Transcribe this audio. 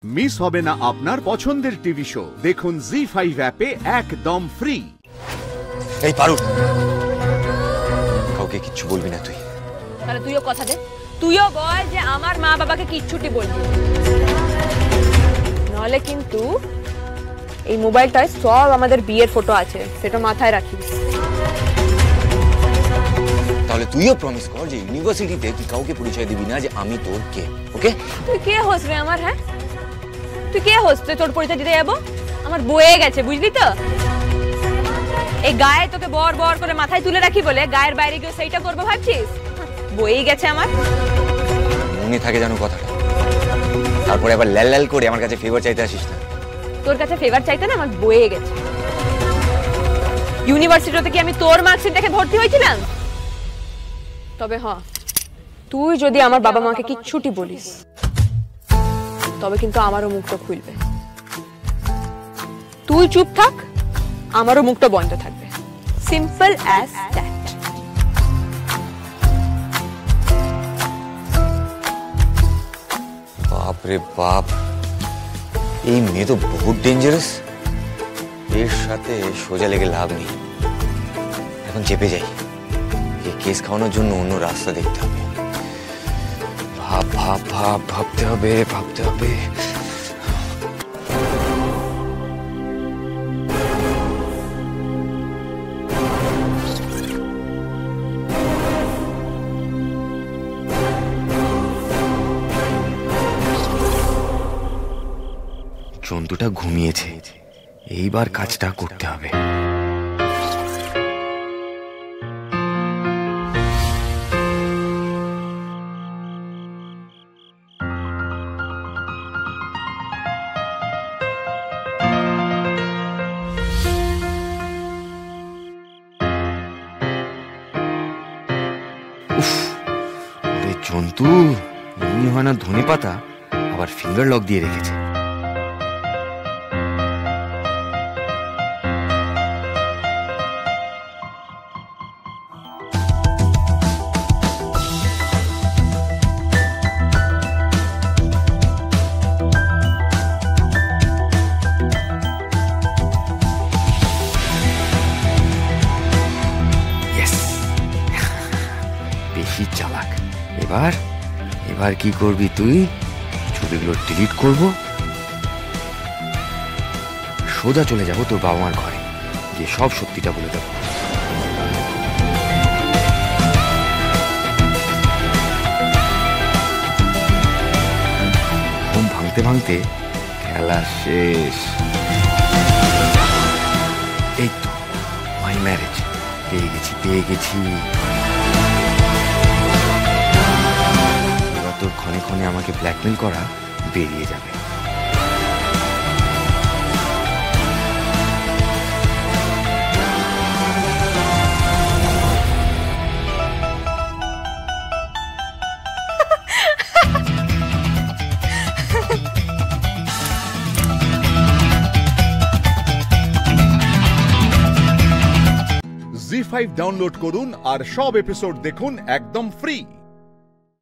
Miss হবে না আপনার পছন্দের টিভি শো। দেখুন জি5 অ্যাপে একদম ফ্রি। এই পারু, কাউকে কিচ্ছু বলবি না তুই। তাহলে তুইও কথা দে, তুইও বল যে আমার মা বাবাকে কিচ্ছুটি বলবি, নাহলে কিন্তু এই মোবাইলটায় সব আমাদের বিয়ের ফটো আছে, সেটা মাথায় রাখিস। তাহলে তুইও প্রমিস কর যে ইউনিভার্সিটিতে তুই কাউকে পরিচয় দিবি না যে আমি তোর কে। ওকে? তুই কে হোস রে আমার? হ্যাঁ, তুই কে হোস? তুই তোর পরিচয় দিতে যাবো? আমার বয়ে গেছে, বুঝলি তো? এই গায়ে তোকে বর বর করে মাথায় তুলে রাখি বলে গায়ের বাইরে গিয়ে সেইটা করবো ভাবছিস? বয়েই গেছে আমার। মনে থাকে জানো কথাটা, তারপরে আবার লাল লাল করে আমার কাছে ফেভার চাইতে আসিস না। তোর কাছে ফেভার চাইতে না, আমার বয়ে গেছে। ইউনিভার্সিটিতে কি আমি তোর মার্কশিট দেখে ভর্তি হয়েছিলাম? তবে হ্যাঁ, তুই যদি আমার বাবা মাকে কিচ্ছুটি বলিস তবে কিন্তু আমারও মুখটা খুলবে। তুই চুপ থাক, আমারও মুখটা বন্ধ থাকবে। Simple as that. বাপ রে বাপ, এই মেয়ে তো বহুত ডেঞ্জারাস। এর সাথে সোজা লেগে লাভ নেই। এখন চেপে যাই, এই কেস খাওয়ানোর জন্য অন্য রাস্তা দেখতে হবে। ভাবতে হবে। জন্তুটা ঘুমিয়েছে, এইবার কাজটা করতে হবে। জন্তু এমনি হয় না, ধনে পাতা আবার ফিঙ্গার লক দিয়ে রেখেছে। বেশি চালাক। এবার কি করবি তুই? ছবিগুলো ডিলিট করব, সোজা চলে যাব তোর বাবা মার ঘরে, যে সব সত্যিটা বলে দেব। ঘুম ভাঙতে ভাঙতে খেলা শেষ। এই তো মাই ম্যারেজ পেয়ে গেছি। তোর ক্ষণে ক্ষণে আমাকে ব্ল্যাকমেল করা বেরিয়ে যাবে। জি5 ডাউনলোড করুন আর সব এপিসোড দেখুন একদম ফ্রি।